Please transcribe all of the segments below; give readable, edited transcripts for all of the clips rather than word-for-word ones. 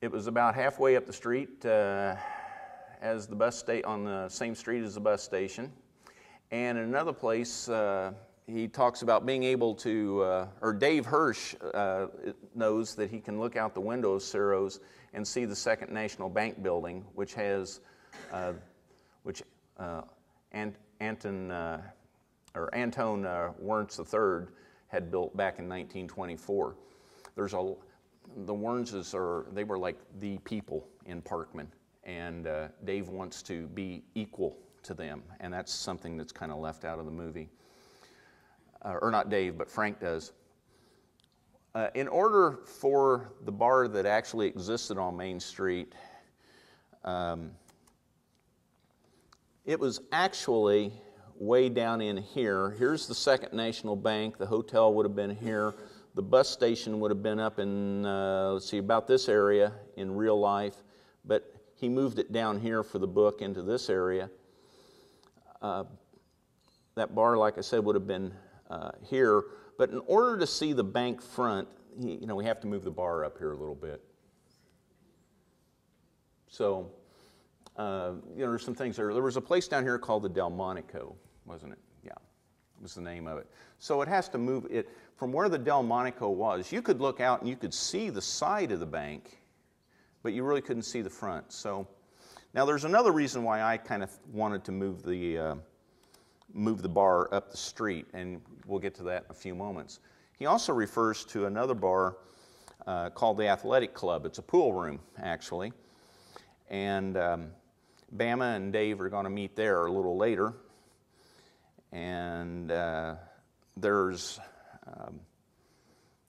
It was about halfway up the street as the bus on the same street as the bus station. And in another place, he talks about being able to, or Dave Hirsch knows that he can look out the window of Ciro's and see the Second National Bank building, which has, Antone Wernz III had built back in 1924. The Wernzes they were like the people in Parkman, and Dave wants to be equal to them, and that's something that's kind of left out of the movie. Or not Dave, but Frank does. In order for the bar that actually existed on Main Street, it was actually way down in here. Here's the Second National Bank. The hotel would have been here. The bus station would have been up in, let's see, about this area in real life, but he moved it down here for the book into this area. That bar, like I said, would have been here, but in order to see the bank front, we have to move the bar up here a little bit. So, there's some things there. There was a place down here called the Delmonico, wasn't it? Yeah, was the name of it. So it has to move it from where the Delmonico was. You could look out and you could see the side of the bank, but you really couldn't see the front. So now there's another reason why I kind of wanted to move the bar up the street, and we'll get to that in a few moments. He also refers to another bar called the Athletic Club. It's a pool room, actually, and Bama and Dave are going to meet there a little later. And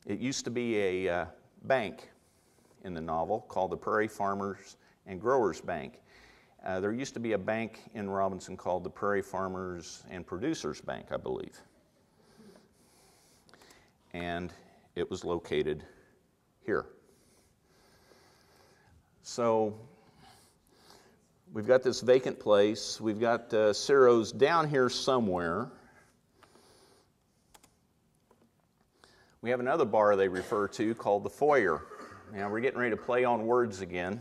it used to be a bank in the novel called the Prairie Farmers and Growers Bank. There used to be a bank in Robinson called the Prairie Farmers and Producers Bank, I believe. And it was located here. So we've got this vacant place. We've got Ciro's down here somewhere. We have another bar they refer to called the Foyer. Now we're getting ready to play on words again.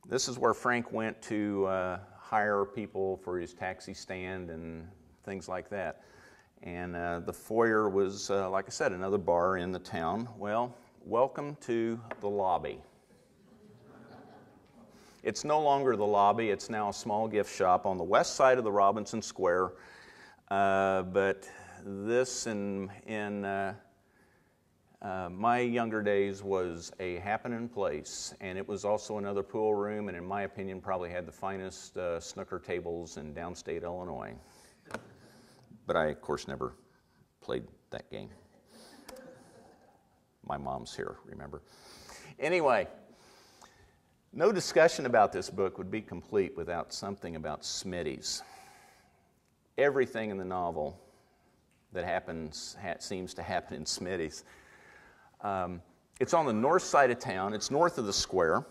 This is where Frank went to hire people for his taxi stand and things like that. And the Foyer was, like I said, another bar in the town. Well, welcome to the lobby. It's no longer the lobby. It's now a small gift shop on the west side of the Robinson Square. But this in my younger days was a happening place, and it was also another pool room, and in my opinion probably had the finest snooker tables in downstate Illinois. But I, of course, never played that game. My mom's here, remember? Anyway, no discussion about this book would be complete without something about Smitty's. Everything in the novel that happens seems to happen in Smitty's. It's on the north side of town. It's north of the square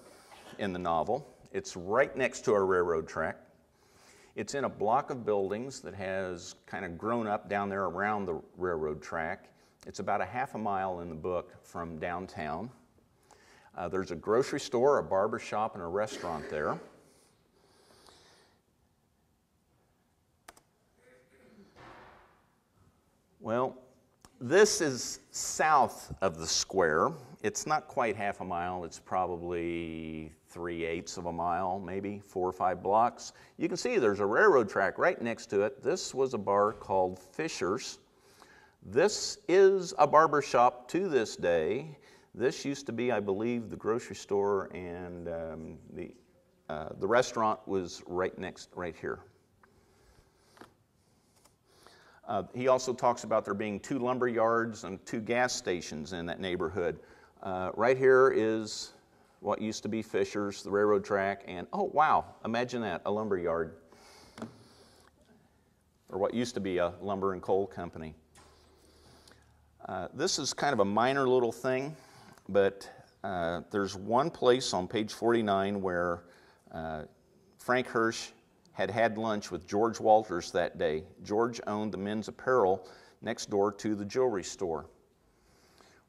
in the novel. It's right next to our railroad track. It's in a block of buildings that has kind of grown up down there around the railroad track. It's about a half a mile in the book from downtown. There's a grocery store, a barber shop, and a restaurant there. Well, this is south of the square. It's not quite half a mile. It's probably 3/8 of a mile, maybe 4 or 5 blocks. You can see there's a railroad track right next to it. This was a bar called Fisher's. This is a barber shop to this day. This used to be, I believe, the grocery store, and the restaurant was right here. He also talks about there being 2 lumber yards and 2 gas stations in that neighborhood. Right here is what used to be Fisher's, the railroad track, and oh wow, imagine that, a lumber yard. Or what used to be a lumber and coal company. This is kind of a minor little thing, but there's one place on page 49 where Frank Hirsch had lunch with George Walters that day. George owned the men's apparel next door to the jewelry store.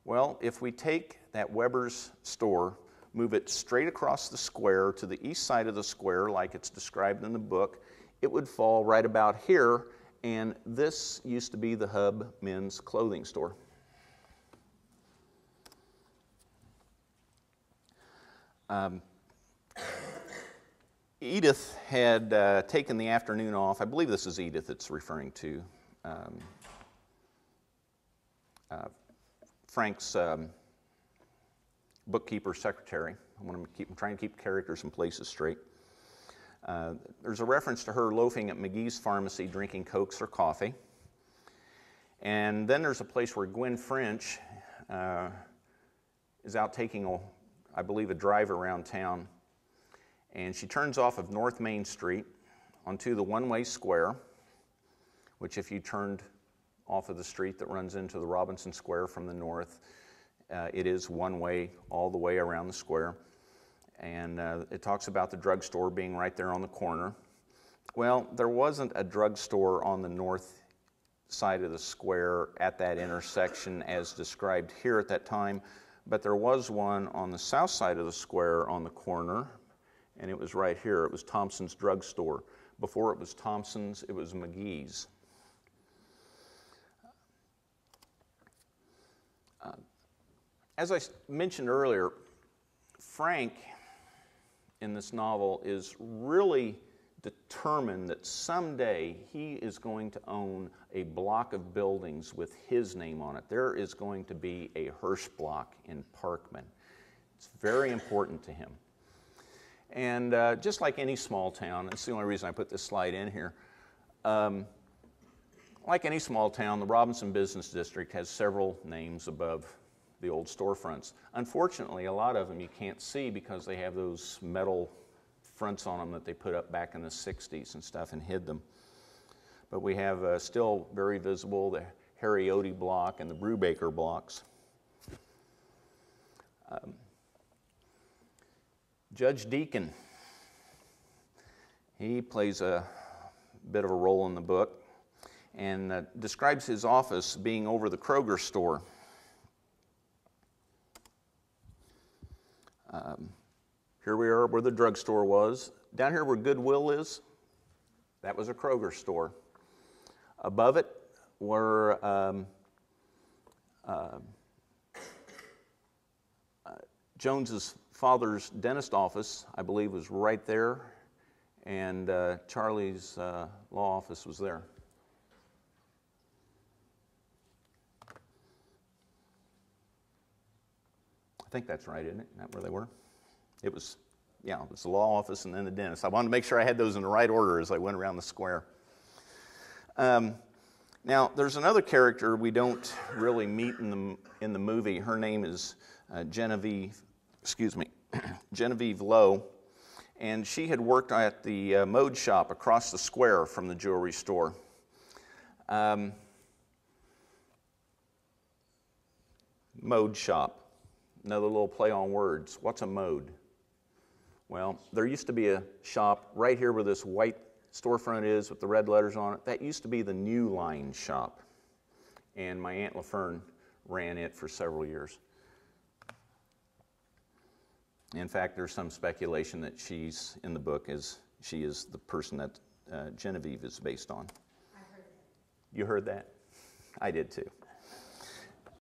Well, if we take that Weber's store, move it straight across the square to the east side of the square like it's described in the book, it would fall right about here, and this used to be the Hub men's clothing store. Edith had taken the afternoon off. I believe this is Edith it's referring to. Frank's bookkeeper secretary. I'm trying to keep characters and places straight. There's a reference to her loafing at McGee's Pharmacy drinking Cokes or coffee. And then there's a place where Gwen French is out taking, I believe, a drive around town. And she turns off of North Main Street onto the one-way square, which if you turned off of the street that runs into the Robinson Square from the north, it is one way all the way around the square. And it talks about the drugstore being right there on the corner. Well, there wasn't a drugstore on the north side of the square at that intersection as described here at that time, but there was one on the south side of the square on the corner, and it was right here. It was Thompson's Drugstore. Before it was Thompson's, it was McGee's. As I mentioned earlier, Frank in this novel is really determined that someday he is going to own a block of buildings with his name on it. There is going to be a Hirsch block in Parkman. It's very important to him. And just like any small town, that's the only reason I put this slide in here, like any small town, the Robinson Business District has several names above the old storefronts. Unfortunately, a lot of them you can't see because they have those metal fronts on them that they put up back in the 60s and stuff and hid them. But we have still very visible the Harry Odie block and the Brubaker blocks. Judge Deacon, he plays a bit of a role in the book and describes his office being over the Kroger store. Here we are where the drugstore was. Down here where Goodwill is, that was a Kroger store. Above it were Jones's father's dentist office, I believe, was right there, and Charlie's law office was there. I think that's right, isn't it? Isn't that where they were? It was, yeah, it was the law office and then the dentist. I wanted to make sure I had those in the right order as I went around the square. Now, there's another character we don't really meet in the movie. Her name is Genevieve Lowe, and she had worked at the mode shop across the square from the jewelry store. Mode shop. Another little play on words. What's a mode? Well, there used to be a shop right here where this white storefront is with the red letters on it. That used to be the New Line shop. And my Aunt LaFern ran it for several years. In fact, there's some speculation that she's in the book as she is the person that Genevieve is based on. I heard that. You heard that? I did too.